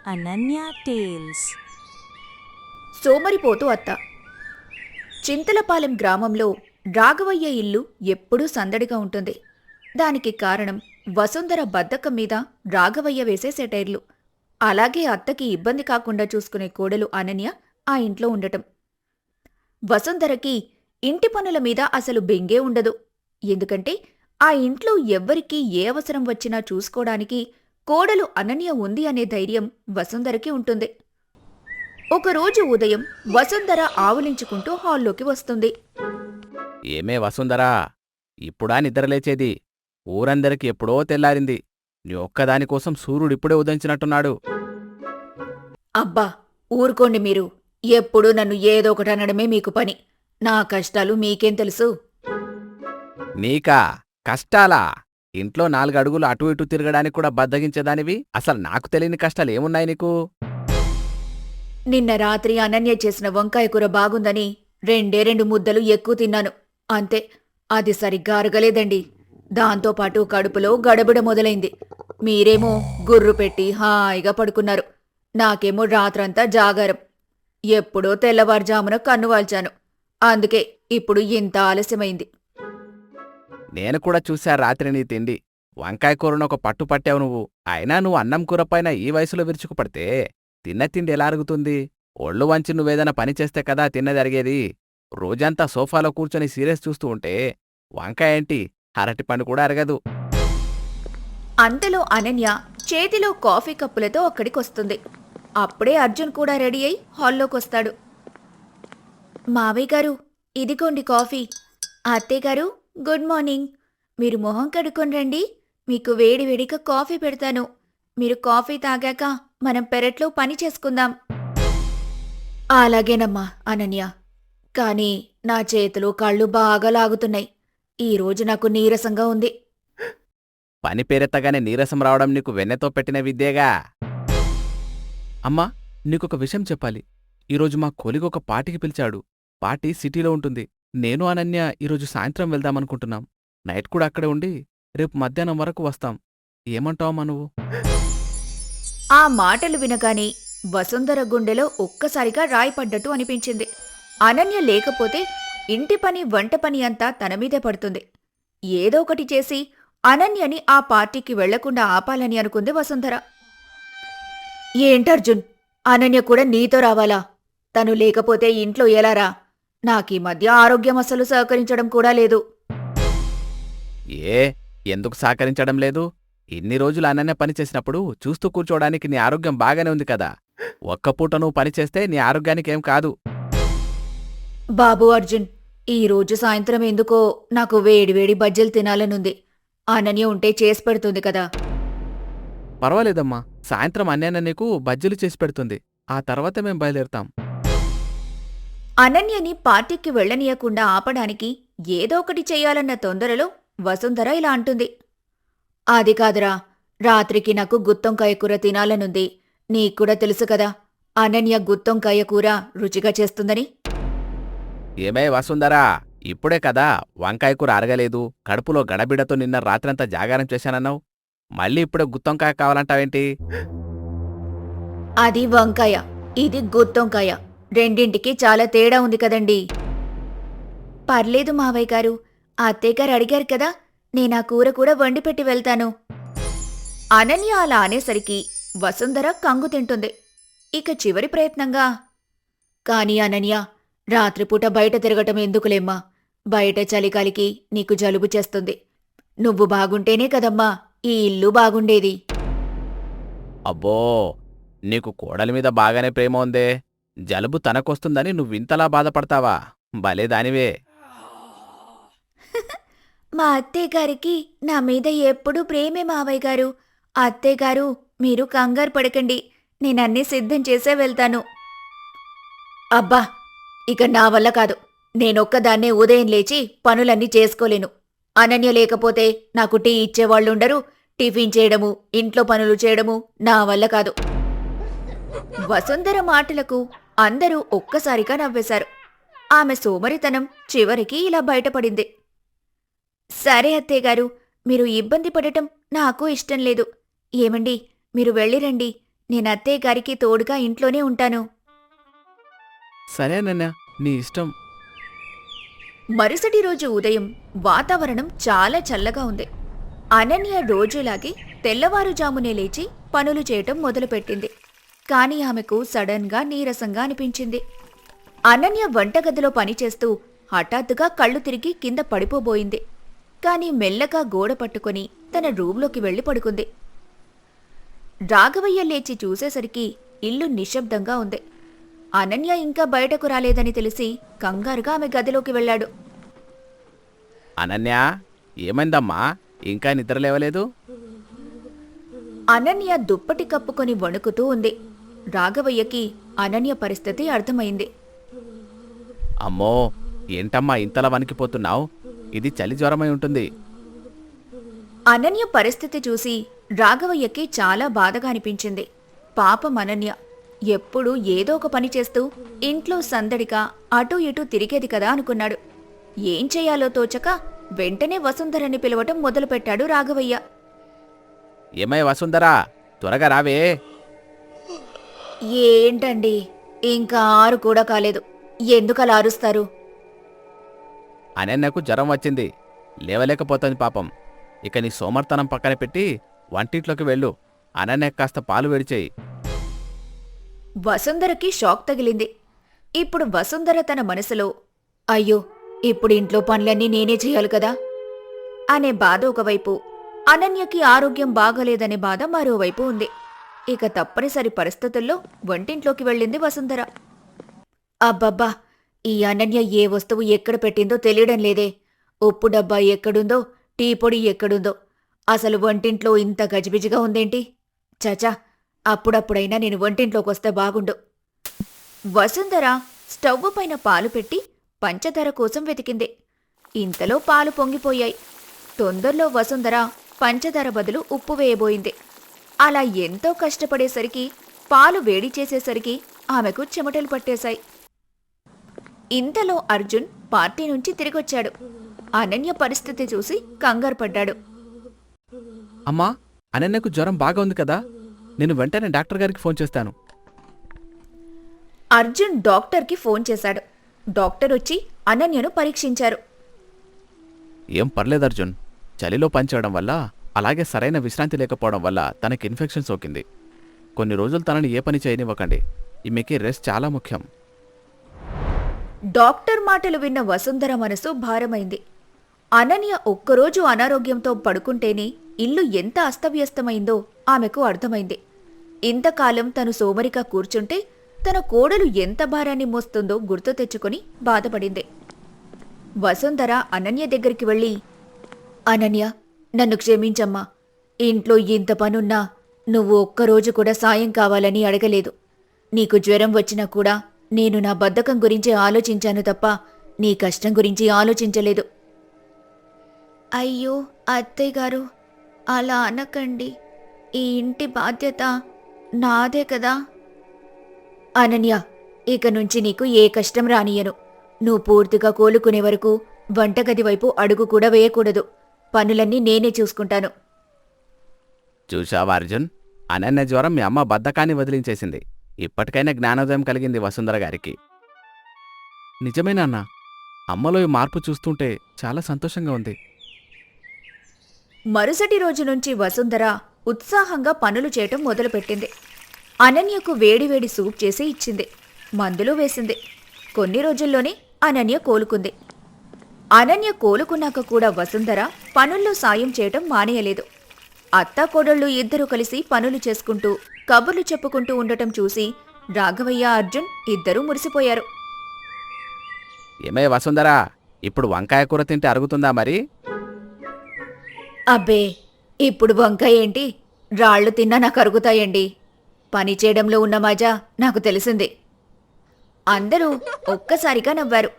Ananya tiles. సోమరిపోతు అత్త. చింతలపాలెం గ్రామంలో రాఘవయ్య ఇల్లు ఎప్పుడూ సందడిగా ఉంటుంది. దానికి కారణం వసుంధర బద్ధకం మీద రాఘవయ్య వేసే సెటైర్లు. అలాగే అత్తకి ఇబ్బంది కాకుండా చూసుకునే కోడలు అనన్య ఆ ఇంట్లో ఉండటం. వసుంధరకి ఇంటి పనుల మీద అసలు బెంగే ఉండదు. ఎందుకంటే ఆ ఇంట్లో ఎవ్వరికీ ఏ అవసరం వచ్చినా చూసుకోవడానికి కోడలు అనన్య ఉంది అనే ధైర్యం వసుంధరకి ఉంటుంది. ఒకరోజు ఉదయం వసుంధర ఆవులించుకుంటూ హాల్లోకి వస్తుంది. ఏమే వసుంధరా, ఇప్పుడా నిద్రలేచేది? ఊరందరికి ఎప్పుడో తెల్లారింది. నీ ఒక్కదానికోసం సూర్యుడిప్పుడే ఉదయించినట్టున్నాడు. అబ్బా, ఊరుకోండి మీరు. ఎప్పుడూ నన్ను ఏదో ఒకటి అనడమే మీకు పని. నా కష్టాలు మీకేం తెలుసు? నీకా కష్టాలా? ఇంట్లో 4 అడుగులు అటు ఇటు తిరగడానికి కూడా బద్దగించేదానివి. అసలు నాకు తెలియని కష్టాలేమున్నాయి నీకు? నిన్న రాత్రి అనన్య చేసిన వంకాయ కూర బాగుందని 2 ముద్దలు ఎక్కువ తిన్నాను. అంతే, అది సరిగ్గా అరగలేదండి. దాంతోపాటు కడుపులో గడబిడ మొదలైంది. మీరేమో గుర్రు పెట్టి హాయిగా పడుకున్నారు. నాకేమో రాత్రంతా జాగారం. ఎప్పుడో తెల్లవారుజామున కన్నువాల్చాను. అందుకే ఇప్పుడు ఇంత ఆలస్యమైంది. నేను కూడా చూశా రాత్రి నీ తిండి. వంకాయ కూరను ఒక పట్టు పట్టావు నువ్వు. అయినా నువ్వు అన్నం కూర పైన ఈ వయసులో విరుచుకుపడితే తిన్న తిండి ఎలా అరుగుతుంది? ఒళ్ళు వంచి నువ్వేదైనా పని చేస్తే కదా తిన్నది అరిగేది. రోజంతా సోఫాలో కూర్చొని సీరియస్ చూస్తూ ఉంటే వంకాయ ఏంటి, అరటిపండు కూడా అరగదు. అంతలో అనన్య చేతిలో కాఫీ కప్పులతో అక్కడికొస్తుంది. అప్పుడే అర్జున్ కూడా రెడీ అయి హాల్లోకొస్తాడు. మావయ్య గారు, ఇదిగోండి కాఫీ. అత్తయ్యగారు, good morning. మీరు మొహం కడుక్కొని రండి. మీకు వేడివేడిగా కాఫీ పెడతాను. మీరు కాఫీ తాగాక మనం పెరట్లో పని చేసుకుందాం. అలాగేనమ్మా అనన్య. కానీ నా చేతులు కాళ్ళు బాగా లాగుతున్నాయి. ఈరోజు నాకు నీరసంగా ఉంది. పని పేరెత్తగానే నీరసం రావడం నీకు వెన్నెతో పెట్టిన విద్యేగా. అమ్మా, నీకొక విషయం చెప్పాలి. ఈరోజు మా కొలిగ ఒక పార్టీకి పిలిచాడు. పార్టీ సిటీలో ఉంటుంది. నేను అనన్య ఈరోజు సాయంత్రం వెళ్దామనుకుంటున్నాం. నైట్ కూడా అక్కడే ఉండి రేపు మధ్యాహ్నం వరకు వస్తాం. ఏమంటావమ్మా నువ్వు? ఆ మాటలు వినగానే వసుంధర గుండెలో ఒక్కసారిగా రాయిపడ్డట్టు అనిపించింది. అనన్య లేకపోతే ఇంటి పని వంట పని అంతా తనమీదే పడుతుంది. ఏదో ఒకటి చేసి అనన్యని ఆ పార్టీకి వెళ్లకుండా ఆపాలని అనుకుంది వసుంధర. ఏంటర్జున్, అనన్య కూడా నీతో రావాలా? తను లేకపోతే ఇంట్లో ఎలారా? నాకీ మధ్య ఆరోగ్యం అసలు సహకరించడం కూడా లేదు. ఏ ఎందుకు సహకరించడం లేదు? ఇన్ని రోజులు అనన్య పని చేసినప్పుడు చూస్తూ కూర్చోడానికి నీ ఆరోగ్యం బాగానే ఉంది కదా. ఒక్క పూట నువ్వు పనిచేస్తే నీ ఆరోగ్యానికేం కాదు. బాబు అర్జున్, ఈరోజు సాయంత్రం ఎందుకో నాకు వేడివేడి బజ్జీలు తినాలనుంది. అనన్య ఉంటే చేసి పెడుతుంది కదా. పర్వాలేదమ్మా, సాయంత్రం అన్నయ్య నీకు బజ్జీలు చేసి పెడుతుంది. ఆ తర్వాత మేం బయలుదేరుతాం. అనన్యని పార్టీకి వెళ్లనీయకుండా ఆపడానికి ఏదో ఒకటి చెయ్యాలన్న తొందరలో వసుంధర ఇలా అంటుంది. అది కాదురా, రాత్రికి నాకు గుత్తొంకాయ కూర తినాలనుంది. నీక్కూడా తెలుసు కదా, అనన్య గుత్తొంకాయ కూర రుచిగా చేస్తుందని. ఏమే వసుంధరా, ఇప్పుడే కదా వంకాయ కూర అరగలేదు, కడుపులో గడబిడతో నిన్న రాత్రంతా జాగారం చేశానన్నావు. మళ్ళీ ఇప్పుడే గుత్తొంకాయ కావాలంటావేంటి? అది వంకాయ, ఇది గుత్తొంకాయ. రెండింటికి చాలా తేడా ఉంది కదండి. పర్లేదు మావయ్య గారు, అత్తయ్యగారు అడిగారు కదా, నేనా కూర కూడా వండిపెట్టి వెళ్తాను. అనన్య అలా అనేసరికి వసుంధర కంగు తింటుంది. ఇక చివరి ప్రయత్నంగా, కాని అనన్య, రాత్రిపూట బయట తిరగటం ఎందుకులేమ్మా? బయట చలికాలికి నీకు జలుబు చేస్తుంది. నువ్వు బాగుంటేనే కదమ్మా ఈ ఇల్లు బాగుండేది. అబ్బో, నీకు కోడలి మీద బాగానే ప్రేమ ఉందే. జలుబు తనకొస్తుందని నువ్వింతలా బాధపడతావా? భలేదానివే. మా అత్తయ్యగారికి నా మీద ఎప్పుడూ ప్రేమే మావయ్య గారు. అత్తయ్యగారు, మీరు కంగారు పడకండి. నేనన్నీ సిద్ధం చేసే వెళ్తాను. అబ్బా, ఇక నా వల్ల కాదు. నేనొక్కదాన్నే ఉదయం లేచి పనులన్నీ చేసుకోలేను. అనన్య లేకపోతే నాకు టీ ఇచ్చేవాళ్లుండరు. టిఫిన్ చేయడము, ఇంట్లో పనులు చేయడము నా వల్ల కాదు. వసుంధర మాటలకు అందరూ ఒక్కసారిగా నవ్వేశారు. ఆమె సోమరితనం చివరికి ఇలా బయటపడింది. సరే అత్తయ్యగారు, మీరు ఇబ్బంది పడటం నాకు ఇష్టం లేదు. ఏమండి, మీరు వెళ్ళిరండి. నేను అత్తయ్య గారికి తోడుగా ఇంట్లోనే ఉంటాను. సరే అనన్య, నీ ఇష్టం. మరుసటి రోజు ఉదయం వాతావరణం చాలా చల్లగా ఉంది. అనన్య రోజులాగే తెల్లవారుజామునే లేచి పనులు చేయటం మొదలుపెట్టింది. కాని ఆమెకు సడన్గా నీరసంగా అనిపించింది. అనన్య వంటగదిలో పనిచేస్తూ హఠాత్తుగా కళ్ళు తిరిగి కింద పడిపోబోయింది. కాని మెల్లగా గోడ పట్టుకుని తన రూంలోకి వెళ్లి పడుకుంది. రాఘవయ్య లేచి చూసేసరికి ఇల్లు నిశ్శబ్దంగా ఉంది. అనన్య ఇంకా బయటకు రాలేదని తెలిసి కంగారుగా ఆమె గదిలోకి వెళ్ళాడు. అనన్య, ఏమైందమ్మా? ఇంకా నిద్రలేవలేదు? అనన్య దుప్పటి కప్పుకొని వణుకుతూ ఉంది. రాఘవయ్యకి అనన్య పరిస్థితి అర్థమైంది. అమ్మో, ఏంటమ్మా ఇంతలా వణికిపోతున్నావు? ఇది చలి జ్వరమై ఉంటుంది. అనన్య పరిస్థితి చూసి రాఘవయ్యకి చాలా బాధగా అనిపించింది. పాపం అనన్య ఎప్పుడూ ఏదో ఒక పని చేస్తూ ఇంట్లో సందడిగా అటూ ఇటూ తిరిగేది కదా అనుకున్నాడు. ఏం చెయ్యాలో తోచక వెంటనే వసుంధరని పిలవటం మొదలుపెట్టాడు రాఘవయ్య. ఏమై వసుంధరా, త్వరగా రావే. ఏంటండి, ఇంకా 6 కూడా కాలేదు, ఎందుకలా అరుస్తారు? అనన్యకు జ్వరం వచ్చింది, లేవలేకపోతుంది పాపం. ఇక నీ సోమర్తనం పక్కన పెట్టి వంటింట్లోకి వెళ్ళు. అనన్య కాస్త పాలు వేడిచేయి. వసుంధరకి షాక్ తగిలింది. ఇప్పుడు వసుంధర తన మనసులో, అయ్యో, ఇప్పుడు ఇంట్లో పనులన్నీ నేనే చేయాలి కదా అనే బాధ ఒకవైపు, అనన్యకి ఆరోగ్యం బాగలేదనే బాధ మరోవైపు ఉంది. ఇక తప్పనిసరి పరిస్థితుల్లో వంటింట్లోకి వెళ్ళింది వసుంధర. అబ్బబ్బా, ఈ అనన్య ఏ వస్తువు ఎక్కడ పెట్టిందో తెలియడం లేదే. ఉప్పు డబ్బా ఎక్కడుందో, టీ పొడి ఎక్కడుందో, అసలు వంటింట్లో ఇంత గజిబిజిగా ఉందేంటి? చచా, అప్పుడప్పుడైనా నేను వంటింట్లోకొస్తే బాగుండు. వసుంధర స్టవ్ పైన పాలు పెట్టి పంచదార కోసం వెతికింది. ఇంతలో పాలు పొంగిపోయాయి. తొందరలో వసుంధర పంచదార బదులు ఉప్పు వేయబోయింది. అలా ఎంతో కష్టపడేసరికి, పాలు వేడి చేసేసరికి ఆమెకు చెమటలు పట్టేశాయి. ఇంతలో అర్జున్ పార్టీ నుంచి తిరిగొచ్చాడు. అనన్య పరిస్థితి చూసి కంగారు పడ్డాడు. అమ్మా, అనన్యకు జ్వరం బాగా ఉంది కదా, నేను వెంటనే డాక్టర్ గారికి ఫోన్ చేస్తాను. అర్జున్ డాక్టర్కి ఫోన్ చేశాడు. డాక్టర్ వచ్చి అనన్యను పరీక్షించారు. ఏం పర్లేదు అర్జున్, చలిలో పనిచేయడం వల్ల, అలాగే సరైన విశ్రాంతి లేకపోవడం వల్ల తనకి ఇన్ఫెక్షన్ సోకింది. కొన్ని రోజులు తనని ఏ పని చేయనివ్వకండి. ఈమెకి రెస్ట్ చాలా ముఖ్యం. డాక్టర్ మాటలు విన్న వసుంధర మనసు భారమైంది. అనన్య ఒక్కరోజు అనారోగ్యంతో పడుకుంటేనే ఇల్లు ఎంత అస్తవ్యస్తమైందో ఆమెకు అర్థమైంది. ఇంతకాలం తను సోమరిగా కూర్చుంటే తన కోడలు ఎంత భారాన్ని మోస్తుందో గుర్తు తెచ్చుకుని బాధపడింది. వసుంధర అనన్య దగ్గరికి వెళ్ళి, అనన్య, నన్ను క్షమించమ్మా. ఇంట్లో ఇంత పనున్నా నువ్వు ఒక్కరోజు కూడా సాయం కావాలని అడగలేదు. నీకు జ్వరం వచ్చినా కూడా నేను నా బద్ధకం గురించి ఆలోచించాను తప్ప నీ కష్టం గురించి ఆలోచించలేదు. అయ్యో అత్తయ్య గారు, అలా అనకండి. ఈ ఇంటి బాధ్యత నాదే కదా. అనన్య, ఇక నుంచి నీకు ఏ కష్టం రానియను. నువ్వు పూర్తిగా కోలుకునే వరకు వంటగది వైపు అడుగు కూడా వేయకూడదు. పనులన్నీ నేనే చూసుకుంటాను. చూశావా అర్జున్, అనన్య జ్వరం మీ అమ్మ బద్ధకాన్ని వదిలించేసింది. ఇప్పటికైనా జ్ఞానోదయం కలిగింది వసుంధర గారికి. నిజమేనా అన్న? అమ్మలో ఈ మార్పు చూస్తుంటే చాలా సంతోషంగా ఉంది. మరుసటి రోజు నుంచి వసుంధర ఉత్సాహంగా పనులు చేయటం మొదలుపెట్టింది. అనన్యకు వేడివేడి సూప్ చేసి ఇచ్చింది. మందులు వేసింది. కొన్ని రోజుల్లోనే అనన్య కోలుకుంది. అనన్య కోలుకున్నాక కూడా వసుంధర పనుల్లో సాయం చేయటం మానేయలేదు. అత్తాకోడళ్ళు ఇద్దరూ కలిసి పనులు చేసుకుంటూ కబుర్లు చెప్పుకుంటూ ఉండటం చూసి రాఘవయ్య, అర్జున్ ఇద్దరూ మురిసిపోయారు. ఏమే వసుంధరా, ఇప్పుడు వంకాయ కూర తింటే అరుగుతుందా మరి? అబ్బే, ఇప్పుడు వంకాయ ఏంటి, రాళ్లు తిన్నా నాకు అరుగుతాయండి. పని చేయడంలో ఉన్న మజా నాకు తెలిసింది. అందరూ ఒక్కసారిగా నవ్వారు.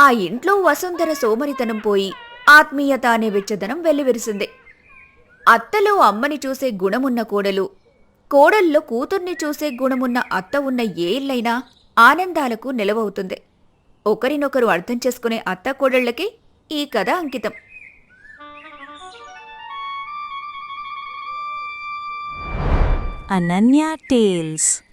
ఆ ఇంట్లో వసుంధర సోమరితనం పోయి ఆత్మీయత అనే వెచ్చదనం వెల్లివిరిసింది. అత్తలో అమ్మని చూసే గుణమున్న కోడలు, కోడల్లో కూతుర్ని చూసే గుణమున్న అత్త ఉన్న ఏ ఇల్లైనా ఆనందాలకు నిలవవుతుంది. ఒకరినొకరు అర్థం చేసుకునే అత్త కోడళ్లకి ఈ కథ అంకితం. Ananya Tales.